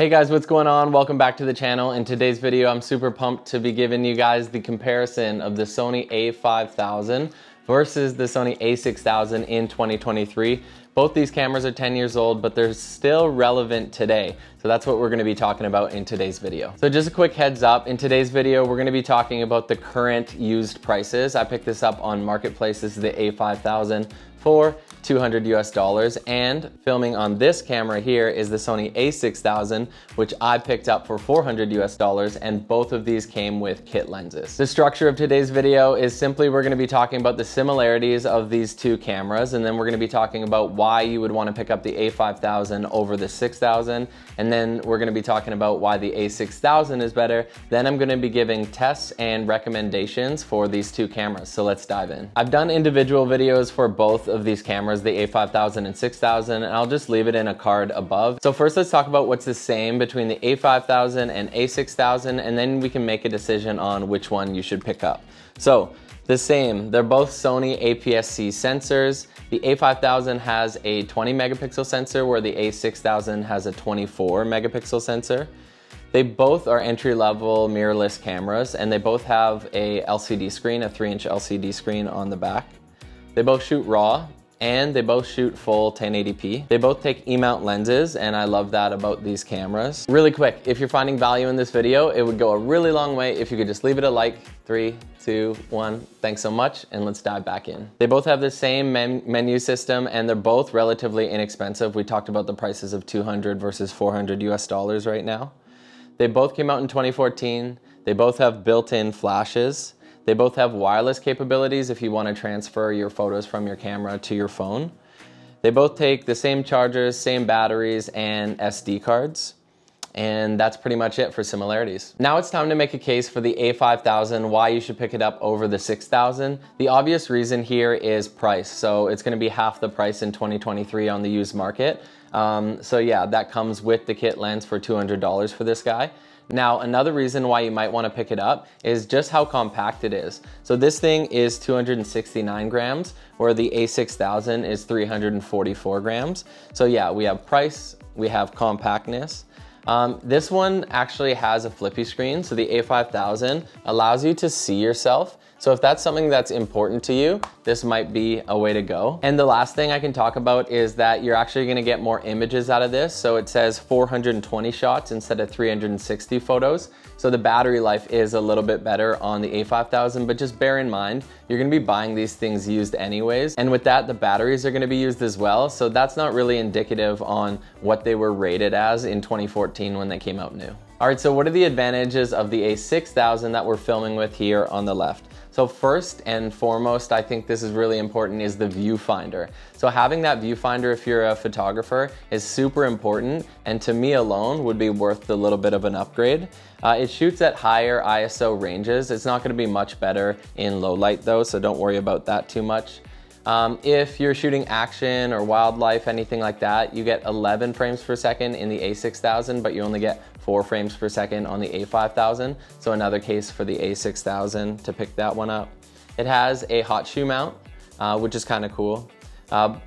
Hey guys, what's going on? Welcome back to the channel. In today's video, I'm super pumped to be giving you guys the comparison of the Sony a5000 versus the Sony a6000 in 2023. Both these cameras are 10 years old, but they're still relevant today. So that's what we're gonna be talking about in today's video. So just a quick heads up, in today's video, we're gonna be talking about the current used prices. I picked this up on Marketplace. This is the a5000 for $200 US, and filming on this camera here is the Sony a6000, which I picked up for $400 US, and both of these came with kit lenses. The structure of today's video is simply we're gonna be talking about the similarities of these two cameras, and then we're gonna be talking about why you would wanna pick up the a5000 over the 6000, and then we're gonna be talking about why the a6000 is better. Then I'm gonna be giving tests and recommendations for these two cameras, so let's dive in. I've done individual videos for both of these cameras, the a5000 and 6000, and I'll just leave it in a card above. So first let's talk about what's the same between the a5000 and a6000, and then we can make a decision on which one you should pick up. So the same, they're both Sony aps-c sensors. The a5000 has a 20 megapixel sensor where the a6000 has a 24 megapixel sensor. They both are entry-level mirrorless cameras, and they both have a LCD screen, a 3-inch LCD screen on the back. They both shoot RAW, and they both shoot full 1080p. They both take E-mount lenses, and I love that about these cameras. Really quick, if you're finding value in this video, it would go a really long way if you could just leave it a like. 3, 2, 1, thanks so much, and let's dive back in. They both have the same menu system, and they're both relatively inexpensive. We talked about the prices of $200 versus $400 US right now. They both came out in 2014. They both have built-in flashes. They both have wireless capabilities if you want to transfer your photos from your camera to your phone. They both take the same chargers, same batteries, and SD cards. And that's pretty much it for similarities. Now it's time to make a case for the a5000, why you should pick it up over the 6000. The obvious reason here is price. So it's gonna be half the price in 2023 on the used market. So yeah, that comes with the kit lens for $200 for this guy. Now, another reason why you might want to pick it up is just how compact it is. So this thing is 269 grams, where the a6000 is 344 grams. So yeah, we have price, we have compactness. This one actually has a flippy screen, so the a5000 allows you to see yourself. So if that's something that's important to you, this might be a way to go. And the last thing I can talk about is that you're actually gonna get more images out of this. So it says 420 shots instead of 360 photos. So the battery life is a little bit better on the a5000, but just bear in mind, you're gonna be buying these things used anyways. And with that, the batteries are gonna be used as well. So that's not really indicative on what they were rated as in 2014 when they came out new. All right, so what are the advantages of the a6000 that we're filming with here on the left? So first and foremost, I think this is really important, is the viewfinder. So having that viewfinder if you're a photographer is super important, and to me alone would be worth the little bit of an upgrade. It shoots at higher ISO ranges. It's not gonna be much better in low light though, so don't worry about that too much. If you're shooting action or wildlife, anything like that, you get 11 frames per second in the a6000, but you only get 4 frames per second on the a5000. So another case for the a6000 to pick that one up. It has a hot shoe mount, which is kind of cool.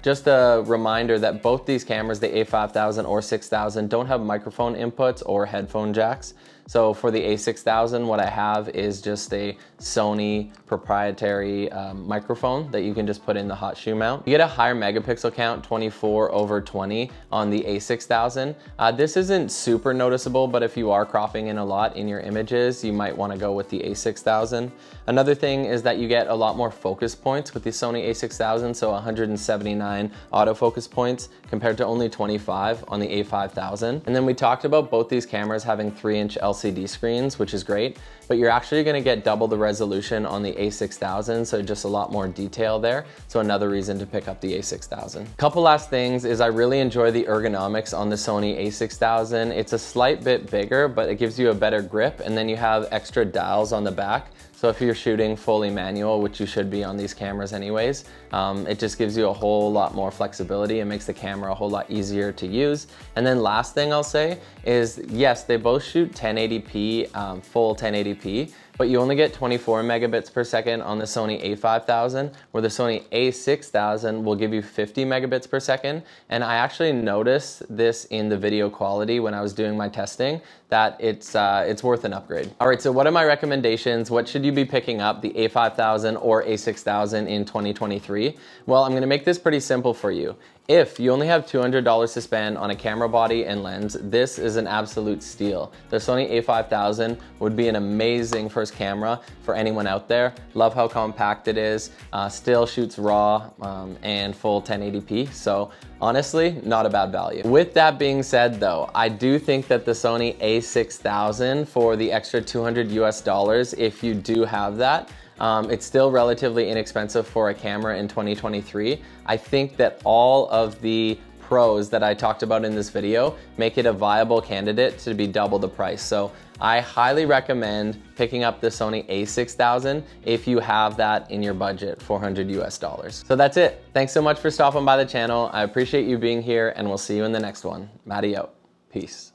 Just a reminder that both these cameras, the a5000 or 6000, don't have microphone inputs or headphone jacks. So for the a6000, what I have is just a Sony proprietary microphone that you can just put in the hot shoe mount. You get a higher megapixel count, 24/20 on the a6000. This isn't super noticeable, but if you are cropping in a lot in your images, you might want to go with the a6000. Another thing is that you get a lot more focus points with the Sony a6000, so 179 autofocus points compared to only 25 on the a5000. And then we talked about both these cameras having 3-inch LCD screens, which is great, but you're actually gonna get double the resolution on the a6000, so just a lot more detail there. So another reason to pick up the a6000. Couple last things is I really enjoy the ergonomics on the Sony a6000. It's a slight bit bigger, but it gives you a better grip, and then you have extra dials on the back. So if you're shooting fully manual, which you should be on these cameras anyways, it just gives you a whole lot more flexibility. It makes the camera a whole lot easier to use. And then last thing I'll say is, yes, they both shoot 1080p, full 1080p, but you only get 24 megabits per second on the Sony a5000, where the Sony a6000 will give you 50 megabits per second. And I actually noticed this in the video quality when I was doing my testing, that it's worth an upgrade. All right, so what are my recommendations? What should you be picking up, the a5000 or a6000 in 2023? Well, I'm gonna make this pretty simple for you. If you only have $200 to spend on a camera body and lens, this is an absolute steal. The Sony a5000 would be an amazing first camera for anyone out there. Love how compact it is, still shoots RAW and full 1080p, so honestly, not a bad value. With that being said though, I do think that the Sony a6000 for the extra $200 US, if you do have that, it's still relatively inexpensive for a camera in 2023. I think that all of the pros that I talked about in this video make it a viable candidate to be double the price. So I highly recommend picking up the Sony a6000 if you have that in your budget, $400 US. So that's it. Thanks so much for stopping by the channel. I appreciate you being here, and we'll see you in the next one. Matty out. Peace.